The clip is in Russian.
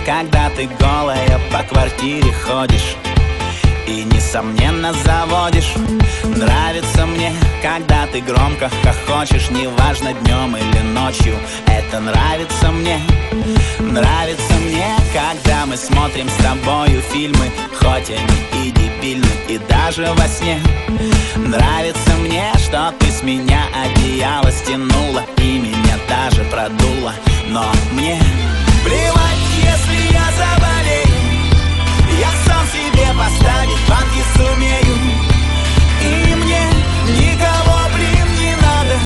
когда ты голая по квартире ходишь и, несомненно, заводишь. Нравится мне, когда ты громко хохочешь, неважно, днем или ночью. Это нравится мне. Нравится мне, когда мы смотрим с тобою фильмы, хоть они и дебильны, и даже во сне. Нравится мне, что ты с меня одеяло стянула и меня даже продула. Но мне